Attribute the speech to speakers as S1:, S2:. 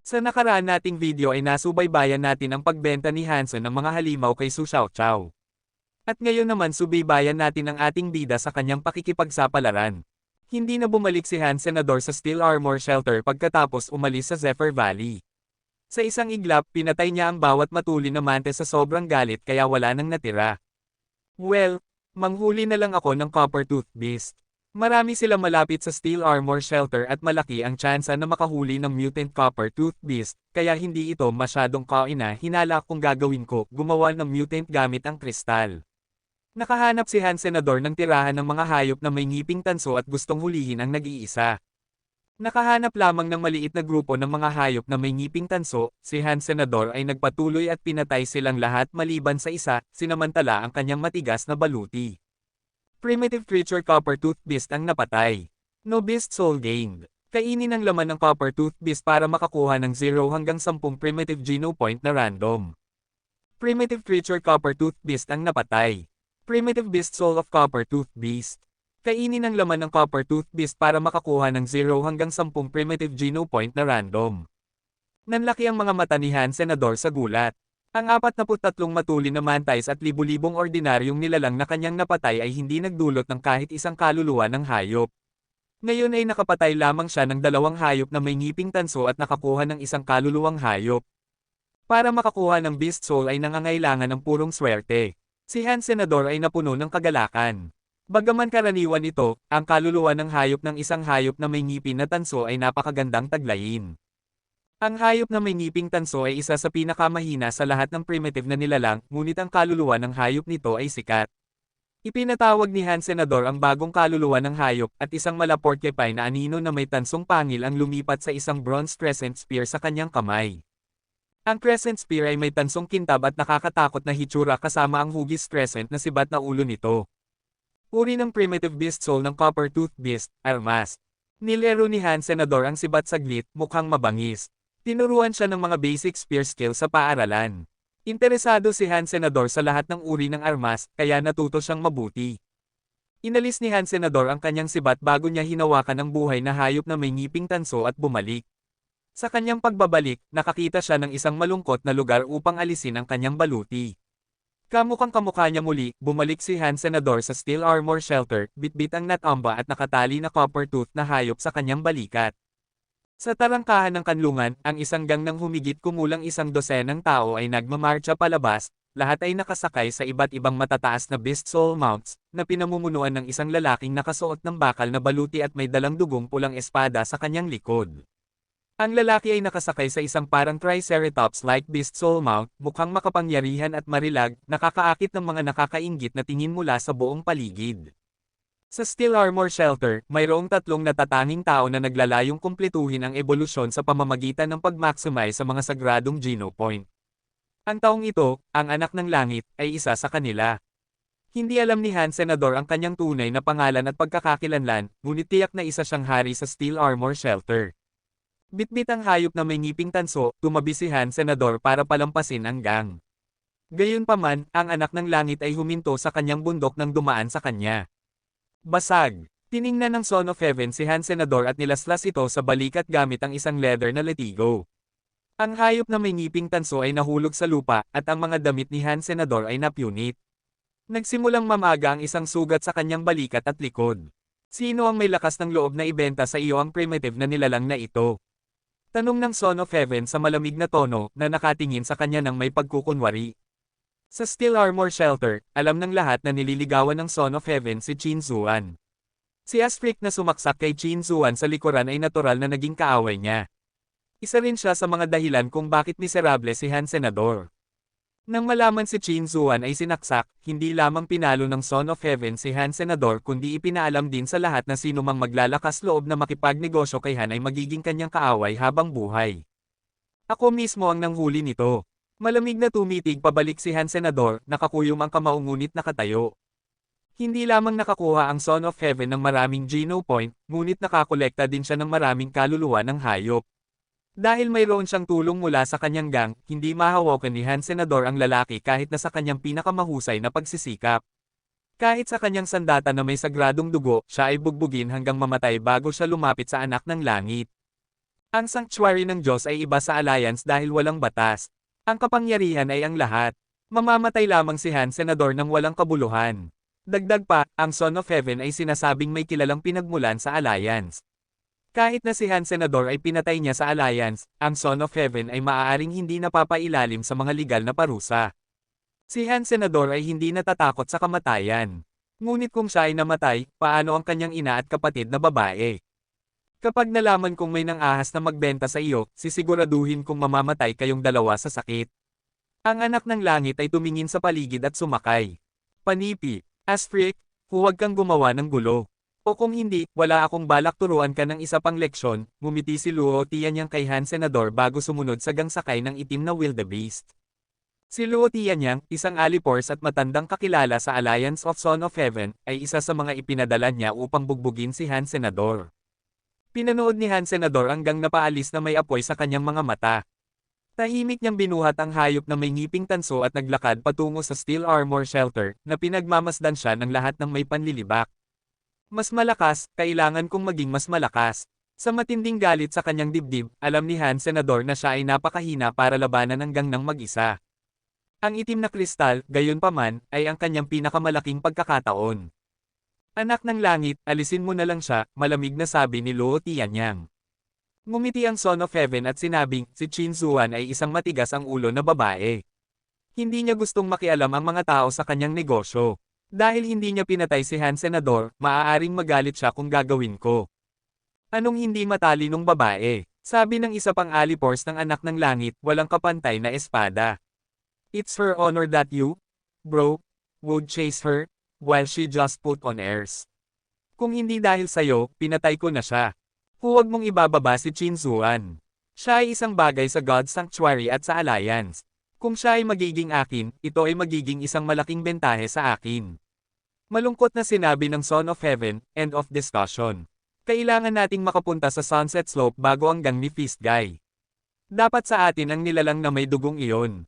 S1: Sa nakaraan nating video ay nasubaybayan natin ang pagbenta ni Hansen ng mga halimaw kay Su Xiaoqiao. At ngayon naman subaybayan natin ang ating bida sa kanyang pakikipagsapalaran. Hindi na bumalik si Han Senador sa Steel Armor Shelter pagkatapos umalis sa Zephyr Valley. Sa isang iglap, pinatay niya ang bawat matuli na mante sa sobrang galit kaya wala nang natira. Well, manghuli na lang ako ng Copper Tooth Beast. Marami sila malapit sa Steel Armor Shelter at malaki ang tsansa na makahuli ng Mutant Copper Tooth Beast, kaya hindi ito masyadong kaina. Hinala kong gagawin ko, gumawa ng mutant gamit ang kristal. Nakahanap si Han Senador ng tirahan ng mga hayop na may ngiping tanso at gustong hulihin ang nag-iisa. Nakahanap lamang ng maliit na grupo ng mga hayop na may ngiping tanso, si Han Senador ay nagpatuloy at pinatay silang lahat maliban sa isa, sinamantala ang kanyang matigas na baluti. Primitive Creature Copper Tooth Beast ang napatay. No Beast Soul Gained. Kainin ang laman ng Copper Tooth Beast para makakuha ng 0 hanggang 10 Primitive Geno Point na random. Primitive Creature Copper Tooth Beast ang napatay. Primitive Beast Soul of Copper Tooth Beast. Kainin ang laman ng Copper Tooth Beast para makakuha ng 0 hanggang 10 Primitive Geno Point na random. Nanlaki ang mga mata ni Han Senador sa gulat. Ang 43 matuli na mantis at libu-libong ordinaryong nilalang na kanyang napatay ay hindi nagdulot ng kahit isang kaluluwa ng hayop. Ngayon ay nakapatay lamang siya ng 2 hayop na may ngiping tanso at nakakuha ng isang kaluluwang hayop. Para makakuha ng Beast Soul ay nangangailangan ng purong swerte. Si Han Senador ay napuno ng kagalakan. Bagaman karaniwan ito, ang kaluluwa ng hayop ng isang hayop na may ngipin na tanso ay napakagandang taglayin. Ang hayop na may ngiping tanso ay isa sa pinakamahina sa lahat ng primitive na nilalang, ngunit ang kaluluwa ng hayop nito ay sikat. Ipinatawag ni Han Senador ang bagong kaluluwa ng hayop at isang malaportepay na anino na may tansong pangil ang lumipat sa isang bronze crescent spear sa kanyang kamay. Ang crescent spear ay may tansong kintab at nakakatakot na hitsura kasama ang hugis crescent na sibat na ulo nito. Uri ng primitive beast soul ng Copper Tooth Beast, Armas. Nilero ni Han Senador ang sibat saglit, mukhang mabangis. Tinuruan siya ng mga basic spear skill sa paaralan. Interesado si Han Senador sa lahat ng uri ng armas, kaya natuto siyang mabuti. Inalis ni Han Senador ang kanyang sibat bago niya hinawakan ang buhay na hayop na may ngiping tanso at bumalik. Sa kanyang pagbabalik, nakakita siya ng isang malungkot na lugar upang alisin ang kanyang baluti. Kamukhang kamukha niya muli, bumalik si Han Senador sa Steel Armor Shelter, bitbit ang natamba at nakatali na copper tooth na hayop sa kanyang balikat. Sa tarangkahan ng kanlungan, ang isang gang ng humigit kumulang 100 tao ay nagmamarcha palabas, lahat ay nakasakay sa iba't ibang matataas na beast soul mounts, na pinamumunuan ng isang lalaking nakasuot ng bakal na baluti at may dalang dugong pulang espada sa kanyang likod. Ang lalaki ay nakasakay sa isang parang triceratops-like beast soul mount, mukhang makapangyarihan at marilag, nakakaakit ng mga nakakainggit na tingin mula sa buong paligid. Sa Steel Armor Shelter, mayroong 3 natatanging tao na naglalayong kumpletuhin ang ebolusyon sa pamamagitan ng pag-maximize sa mga sagradong Geno Point. Ang taong ito, ang anak ng langit, ay isa sa kanila. Hindi alam ni Han Senador ang kanyang tunay na pangalan at pagkakakilanlan, ngunit tiyak na isa siyang hari sa Steel Armor Shelter. Bitbit ang hayop na may ngiping tanso, tumabi si Han Senador para palampasin ang gang. Gayunpaman, ang anak ng langit ay huminto sa kanyang bundok nang dumaan sa kanya. Basag. Tiningnan ng Son of Heaven si Han Senador at nilaslas ito sa balikat gamit ang isang leather na latigo. Ang hayop na may ngiping tanso ay nahulog sa lupa, at ang mga damit ni Han Senador ay napunit. Nagsimulang mamaga ang isang sugat sa kanyang balikat at likod. Sino ang may lakas ng loob na ibenta sa iyo ang primitive na nilalang na ito? Tanong ng Son of Heaven sa malamig na tono na nakatingin sa kanya ng may pagkukunwari. Sa Steel Armor Shelter, alam ng lahat na nililigawan ng Son of Heaven si Qin Zuan. Si Asfric na sumaksak kay Qin Zuan sa likuran ay natural na naging kaaway niya. Isa rin siya sa mga dahilan kung bakit miserable si Han Senador. Nang malaman si Qin Zuan ay sinaksak, hindi lamang pinalo ng Son of Heaven si Han Senador kundi ipinaalam din sa lahat na sino mang maglalakas loob na makipagnegosyo kay Han ay magiging kanyang kaaway habang buhay. Ako mismo ang nanghuli nito. Malamig na tumitig pabalik si Han Senador, nakakuyom ang kamao ngunit nakatayo. Hindi lamang nakakuha ang Son of Heaven ng maraming Geno Point, ngunit nakakolekta din siya ng maraming kaluluwa ng hayop. Dahil mayroon siyang tulong mula sa kanyang gang, hindi mahawakan ni Han Senador ang lalaki kahit na sa kanyang pinakamahusay na pagsisikap. Kahit sa kanyang sandata na may sagradong dugo, siya ay bugbugin hanggang mamatay bago siya lumapit sa anak ng langit. Ang sanctuary ng Diyos ay iba sa alliance dahil walang batas. Ang kapangyarihan ay ang lahat. Mamamatay lamang si Han Senador ng walang kabuluhan. Dagdag pa, ang Son of Heaven ay sinasabing may kilalang pinagmulan sa alliance. Kahit na si Han Senador ay pinatay niya sa alliance, ang Son of Heaven ay maaaring hindi napapailalim sa mga legal na parusa. Si Han Senador ay hindi natatakot sa kamatayan. Ngunit kung siya ay namatay, paano ang kanyang ina at kapatid na babae? Kapag nalaman kong may nang-ahas na magbenta sa iyo, sisiguraduhin kong mamamatay kayong dalawa sa sakit. Ang anak ng langit ay tumingin sa paligid at sumakay. Panipi, Asfrick, huwag kang gumawa ng gulo. O kung hindi, wala akong balak turuan ka ng isa pang leksyon, ngumiti si Luo Tianyang kay Han Senador bago sumunod sa gangsakay ng itim na wildebeest. Si Luo Tianyang, isang alipors at matandang kakilala sa Alliance of Son of Heaven, ay isa sa mga ipinadala niya upang bugbugin si Han Senador. Pinanood ni Han Senador hanggang napaalis na may apoy sa kanyang mga mata. Tahimik niyang binuhat ang hayop na may ngiping tanso at naglakad patungo sa Steel Armor Shelter, na pinagmamasdan siya ng lahat ng may panlilibak. Mas malakas, kailangan kong maging mas malakas. Sa matinding galit sa kanyang dibdib, alam ni Han Senador na siya ay napakahina para labanan hanggang nang mag-isa. Ang itim na kristal, gayunpaman, ay ang kanyang pinakamalaking pagkakataon. Anak ng langit, alisin mo na lang siya, malamig na sabi ni Luo Tianyang. Ngumiti ang Son of Heaven at sinabing, si Qin Zuan ay isang matigas ang ulo na babae. Hindi niya gustong makialam ang mga tao sa kanyang negosyo. Dahil hindi niya pinatay si Han Senador, maaaring magalit siya kung gagawin ko. Anong hindi matalinong babae? Sabi ng isa pang alipors ng anak ng langit, walang kapantay na espada. It's her honor that you, bro, would chase her, while she just put on airs. Kung hindi dahil sa'yo, pinatay ko na siya. Huwag mong ibababa si Qin Zuan. Siya ay isang bagay sa God's Sanctuary at sa Alliance. Kung siya ay magiging akin, ito ay magiging isang malaking bentahe sa akin. Malungkot na sinabi ng Son of Heaven, end of discussion. Kailangan nating makapunta sa Sunset Slope bago hanggang ni Feast Guy. Dapat sa atin ang nilalang na may dugong iyon.